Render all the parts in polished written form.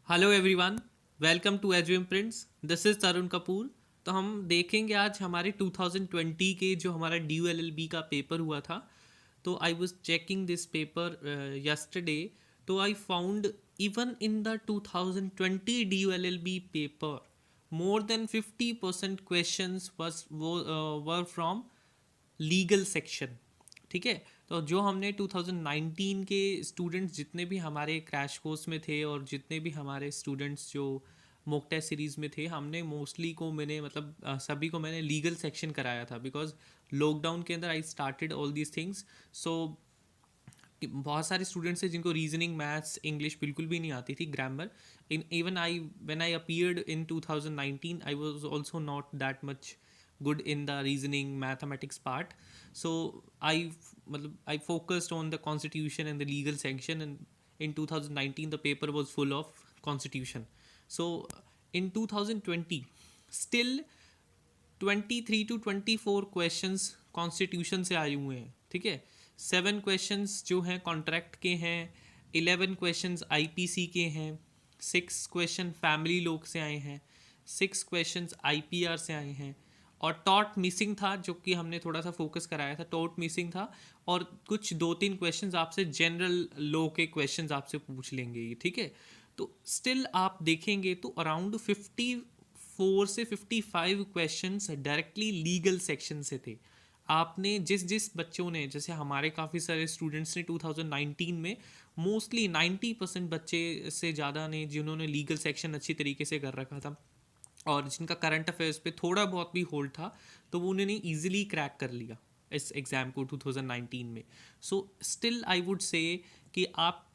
Hello everyone, welcome to एजुएम prints. This is Tarun Kapoor. तो हम देखेंगे आज हमारे 2020 के जो हमारा ड्यू एलएलबी का पेपर हुआ था। तो I was checking this paper yesterday. तो I found even in the 2020 DU LLB paper more than 50% questions were from legal section. ठीक है। तो जो हमने 2019 के स्टूडेंट्स जितने भी हमारे क्रैश कोर्स में थे और जितने भी हमारे स्टूडेंट्स जो मोक टेस्ट सीरीज़ में थे, हमने मोस्टली को मैंने मतलब सभी को मैंने लीगल सेक्शन कराया था बिकॉज लॉकडाउन के अंदर I started all these things. So बहुत सारे स्टूडेंट्स हैं जिनको रीजनिंग मैथ्स इंग्लिश बिल्कुल भी नहीं आती थी, grammar in even I when I appeared in 2019 I was also not that much good in the reasoning mathematics part. So I I focused on the constitution and the legal section, and in 2019 the paper was full of constitution. So in 2020 still 23 to 24 questions constitution से आए हुए हैं। ठीक है। 7 questions जो हैं contract के हैं, 11 क्वेश्चंस आईपीसी के हैं, 6 क्वेश्चन फैमिली लॉ से आए हैं, 6 क्वेश्चंस आईपीआर से आए हैं, और टॉट मिसिंग था जो कि हमने थोड़ा सा फोकस कराया था, टॉट मिसिंग था। और कुछ 2-3 क्वेश्चंस आपसे जनरल लॉ के क्वेश्चंस आपसे पूछ लेंगे ये। ठीक है। तो स्टिल आप देखेंगे तो अराउंड 54 से 55 क्वेश्चंस डायरेक्टली लीगल सेक्शन से थे। आपने जिस जिस बच्चों ने, जैसे हमारे काफ़ी सारे स्टूडेंट्स ने 2019 में मोस्टली 90% बच्चे से ज़्यादा ने जिन्होंने लीगल सेक्शन अच्छी तरीके से कर रखा था और जिनका करंट अफेयर्स पे थोड़ा बहुत भी होल्ड था, तो वो उन्होंने ईजिली क्रैक कर लिया इस एग्ज़ाम को 2019 में। So still I would say कि आप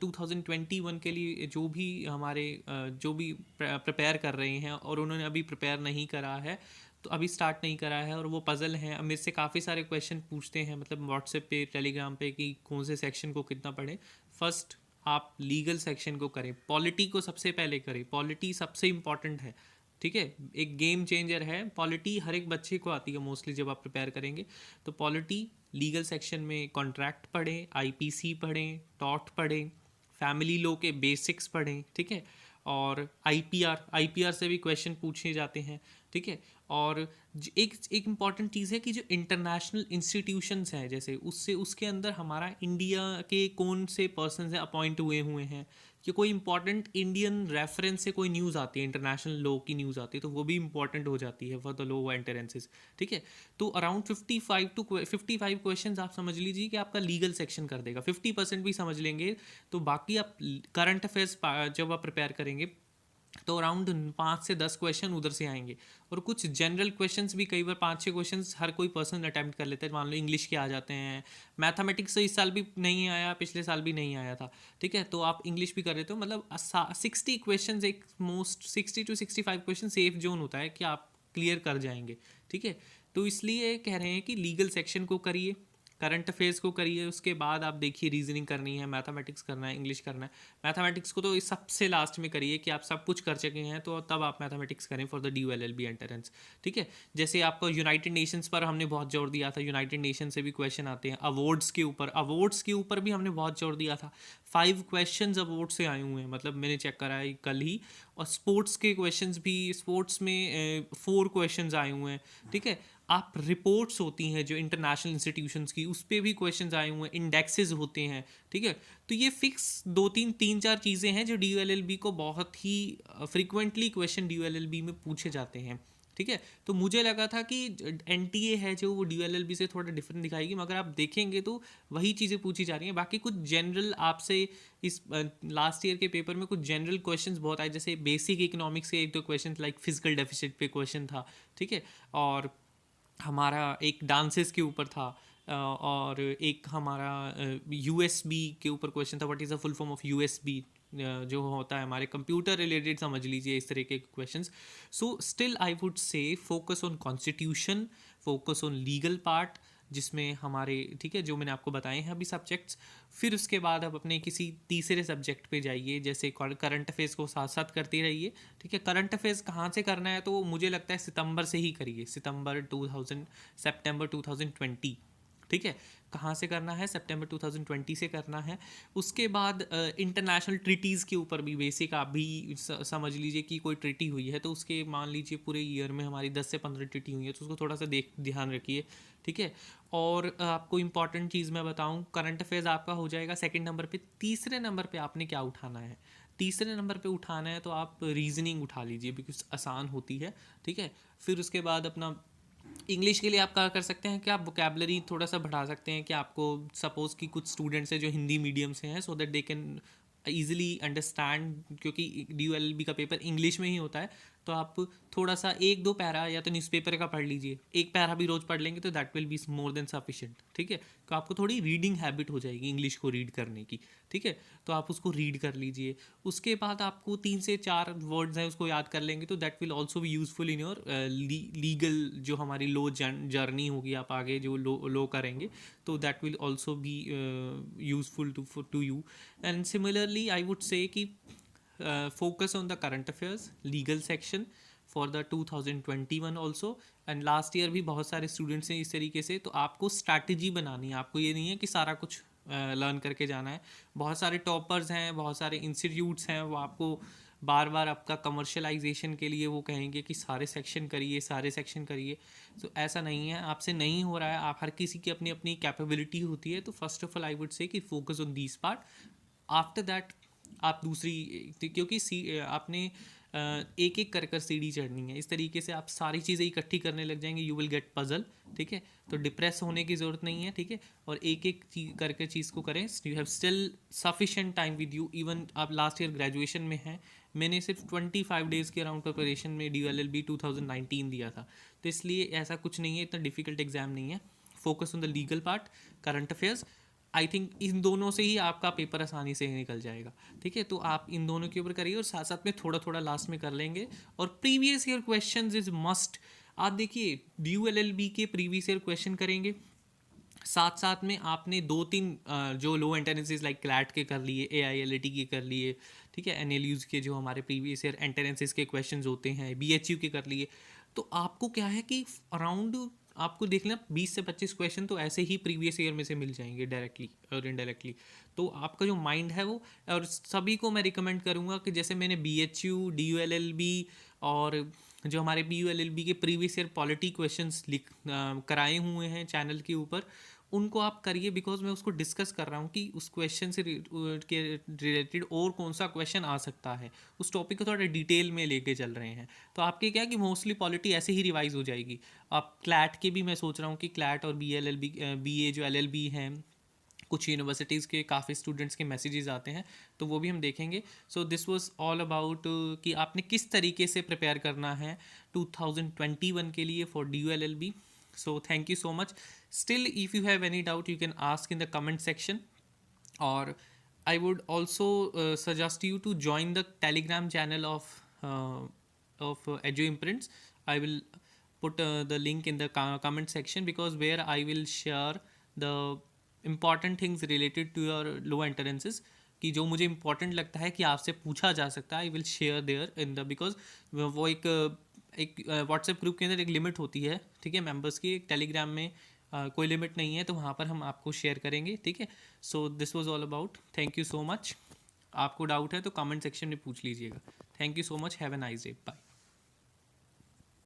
2021 के लिए जो भी हमारे जो भी प्रिपेयर कर रहे हैं और उन्होंने अभी प्रिपेयर नहीं करा है, तो अभी स्टार्ट नहीं करा है और वो पज़ल हैं, मेरे से काफ़ी सारे क्वेश्चन पूछते हैं मतलब व्हाट्सएप पे, टेलीग्राम पे कि कौन से सेक्शन को कितना पढ़ें। फर्स्ट आप लीगल सेक्शन को करें, पॉलिटी को सबसे पहले करें, पॉलिटी सबसे इम्पॉर्टेंट है। ठीक है। एक गेम चेंजर है पॉलिटी, हर एक बच्चे को आती है मोस्टली जब आप प्रिपेयर करेंगे। तो पॉलिटी लीगल सेक्शन में कॉन्ट्रैक्ट पढ़ें, आईपीसी पढ़ें, टॉट पढ़ें, फैमिली लॉ के बेसिक्स पढ़ें। ठीक है। और आईपीआर से भी क्वेश्चन पूछे जाते हैं। ठीक है। और एक एक इम्पॉर्टेंट चीज़ है कि जो इंटरनेशनल इंस्टीट्यूशंस हैं, जैसे उससे उसके अंदर हमारा इंडिया के कौन से पर्सन हैं अपॉइंट हुए हैं, कि कोई इंपॉर्टेंट इंडियन रेफरेंस से कोई न्यूज़ आती है, इंटरनेशनल लॉ की न्यूज़ आती है, तो वो भी इंपॉर्टेंट हो जाती है फॉर द लॉ एंटरेंसेस। ठीक है। तो अराउंड 55 क्वेश्चन आप समझ लीजिए कि आपका लीगल सेक्शन कर देगा। 50% भी समझ लेंगे तो बाकी आप करंट अफेयर्स जब आप प्रिपेयर करेंगे तो अराउंड 5 से 10 क्वेश्चन उधर से आएंगे। और कुछ जनरल क्वेश्चंस भी कई बार 5-6 क्वेश्चंस हर कोई पर्सन अटैम्प्ट कर लेता है। मान लो इंग्लिश के आ जाते हैं, मैथमेटिक्स तो इस साल भी नहीं आया, पिछले साल भी नहीं आया था। ठीक है। तो आप इंग्लिश भी कर रहे हो, मतलब 60 क्वेश्चन, एक most 60 to 65 question safe zone होता है कि आप क्लियर कर जाएंगे। ठीक है। तो इसलिए कह रहे हैं कि लीगल सेक्शन को करिए, करंट अफेयर्स को करिए, उसके बाद आप देखिए रीजनिंग करनी है, मैथमेटिक्स करना है, इंग्लिश करना है। मैथमेटिक्स को तो इस सबसे लास्ट में करिए कि आप सब कुछ कर चुके हैं तो तब आप मैथमेटिक्स करें for the due LLB entrance. ठीक है। जैसे आपको यूनाइटेड नेशंस पर हमने बहुत जोर दिया था, यूनाइटेड नेशन से भी क्वेश्चन आते हैं। अवार्ड्स के ऊपर भी हमने बहुत जोर दिया था। 5 क्वेश्चन अवार्ड से आए हुए हैं, मतलब मैंने चेक करा है कल ही। और स्पोर्ट्स के क्वेश्चन भी, स्पोर्ट्स में 4 क्वेश्चन आए हुए हैं। ठीक है। आप रिपोर्ट्स होती हैं जो इंटरनेशनल इंस्टीट्यूशंस की, उस पर भी क्वेश्चंस आए हुए हैं, इंडेक्सेस होते हैं। ठीक है। तो ये फिक्स 2-3 3-4 चीज़ें हैं जो डी एल एल बी को बहुत ही frequently question D L L B में पूछे जाते हैं। ठीक है। तो मुझे लगा था कि एन टी ए है जो वो डी एल एल बी से थोड़ा डिफरेंट दिखाएगी, मगर आप देखेंगे तो वही चीज़ें पूछी जा रही हैं। बाकी कुछ जनरल आपसे इस लास्ट ईयर के पेपर में कुछ जनरल क्वेश्चंस बहुत आए, जैसे बेसिक इकोनॉमिक्स के 1-2 क्वेश्चन लाइक फिजिकल डेफिसिट पे क्वेश्चन था। ठीक है। और हमारा एक डांसेस के ऊपर था, और एक हमारा यूएसबी के ऊपर क्वेश्चन था, what is the full form of USB, जो होता है हमारे कंप्यूटर रिलेटेड, समझ लीजिए इस तरह के questions. So still I would से focus on constitution, focus on legal part, जिसमें हमारे, ठीक है, जो मैंने आपको बताए हैं अभी सब्जेक्ट्स। फिर उसके बाद आप अपने किसी तीसरे सब्जेक्ट पे जाइए, जैसे करंट अफेयर्स को साथ साथ करते रहिए। ठीक है। करंट अफेयर्स कहाँ से करना है, तो मुझे लगता है सितंबर से ही करिए, सितंबर 2000, सितंबर 2020। ठीक है। कहाँ से करना है? सितंबर 2020 से करना है। उसके बाद इंटरनेशनल ट्रीटीज़ के ऊपर भी बेसिक आप भी समझ लीजिए कि कोई ट्रीटी हुई है तो उसके मान लीजिए पूरे ईयर में हमारी 10 से 15 ट्रीटी हुई है तो उसको थोड़ा सा ध्यान रखिए, ठीक है। और आपको इंपॉर्टेंट चीज़ मैं बताऊं, करंट अफेयर्स आपका हो जाएगा सेकंड नंबर पे। तीसरे नंबर पे आपने क्या उठाना है? तीसरे नंबर पे उठाना है तो आप रीजनिंग उठा लीजिए, बिकॉज आसान होती है, ठीक है। फिर उसके बाद अपना इंग्लिश के लिए आप क्या कर सकते हैं कि आप वोकेबलरी थोड़ा सा बढ़ा सकते हैं कि आपको सपोज़ कि कुछ स्टूडेंट्स हैं जो हिंदी मीडियम से हैं, so that they can easily understand, क्योंकि DULLB का पेपर इंग्लिश में ही होता है। तो आप थोड़ा सा एक दो पैरा या तो न्यूज़पेपर का पढ़ लीजिए, एक पैरा भी रोज़ पढ़ लेंगे तो that will be more than sufficient, ठीक है। तो आपको थोड़ी रीडिंग हैबिट हो जाएगी इंग्लिश को रीड करने की, ठीक है। तो आप उसको रीड कर लीजिए। उसके बाद आपको 3 से 4 वर्ड्स हैं उसको याद कर लेंगे तो that will also be useful in your legal, जो हमारी लो जर्नी होगी, आप आगे जो लो करेंगे तो that will also be useful to you. And similarly I would say कि focus on the current affairs legal section for the 2021 also। And last year भी बहुत सारे स्टूडेंट्स हैं इस तरीके से, तो आपको स्ट्रैटेजी बनानी है। आपको ये नहीं है कि सारा कुछ लर्न करके जाना है। बहुत सारे टॉपर्स हैं, बहुत सारे इंस्टीट्यूट्स हैं, वो आपको बार बार आपका कमर्शलाइजेशन के लिए वो कहेंगे कि सारे सेक्शन करिए, सारे सेक्शन करिए। तो ऐसा नहीं है, आपसे नहीं हो रहा है। आप हर किसी की अपनी अपनी कैपेबिलिटी होती है। तो first of all I would say कि focus on these part. After that आप दूसरी, क्योंकि आपने एक एक कर सीढ़ी चढ़नी है, इस तरीके से आप सारी चीज़ें इकट्ठी करने लग जाएंगे, यू विल गेट पजल, ठीक है। तो डिप्रेस होने की ज़रूरत नहीं है, ठीक है। और एक एक करके चीज़ को करें। You have still sufficient time with you. Even आप लास्ट ईयर ग्रेजुएशन में हैं, मैंने सिर्फ 25 डेज़ के अराउंड प्रिपरेशन में DULLB 2019 दिया था। तो इसलिए ऐसा कुछ नहीं है, इतना डिफिकल्ट एग्जाम नहीं है। Focus on the legal part, current affairs. I think in दोनों से ही आपका पेपर आसानी से निकल जाएगा, ठीक है। तो आप इन दोनों के ऊपर करिए और साथ साथ में थोड़ा थोड़ा लास्ट में कर लेंगे। और previous year questions is must. आप देखिए DULLB के प्रीवियस ईयर क्वेश्चन करेंगे, साथ साथ में आपने 2-3 जो लो एंट्रेंसेज लाइक क्लैट के कर लिए, AILAT के कर लिए, ठीक है। NLUs के जो हमारे प्रीवियस ईयर एंट्रेंसेज के क्वेश्चंस होते हैं, BHU के कर लिए। तो आपको क्या है कि अराउंड आपको देखना 20 से 25 क्वेश्चन तो ऐसे ही प्रीवियस ईयर में से मिल जाएंगे डायरेक्टली और इनडायरेक्टली। तो आपका जो माइंड है वो, और सभी को मैं रिकमेंड करूँगा कि जैसे मैंने BHU, DULLB और जो हमारे BULLB के प्रीवियस ईयर पॉलिटी क्वेश्चंस कराए हुए हैं चैनल के ऊपर, उनको आप करिए। बिकॉज मैं उसको डिस्कस कर रहा हूँ कि उस क्वेश्चन से के रिलेटेड और कौन सा क्वेश्चन आ सकता है, उस टॉपिक को थोड़ा डिटेल में लेके चल रहे हैं। तो आपके क्या कि मोस्टली पॉलिटी ऐसे ही रिवाइज हो जाएगी। आप क्लैट के भी मैं सोच रहा हूँ कि क्लैट और BA जो LLB हैं, कुछ यूनिवर्सिटीज़ के काफ़ी स्टूडेंट्स के मैसेजेस आते हैं, तो वो भी हम देखेंगे। सो दिस वाज ऑल अबाउट कि आपने किस तरीके से प्रिपेयर करना है 2021 के लिए for DULLB। So thank you so much. Still, if you have any doubt, you can ask in the comment section. Or I would also suggest you to join the Telegram channel of Edu Imprints. I will put the link in the comment section, because where I will share the important things related to your low entrances, कि जो मुझे important लगता है कि आपसे पूछा जा सकता है, I will share there in the, because वो एक व्हाट्सएप ग्रुप के अंदर एक लिमिट होती है, ठीक है, मेंबर्स की। एक टेलीग्राम में कोई लिमिट नहीं है, तो वहाँ पर हम आपको शेयर करेंगे, ठीक है। So this was all about. Thank you so much. आपको डाउट है तो कमेंट सेक्शन में पूछ लीजिएगा। Thank you so much. Have a nice day. Bye.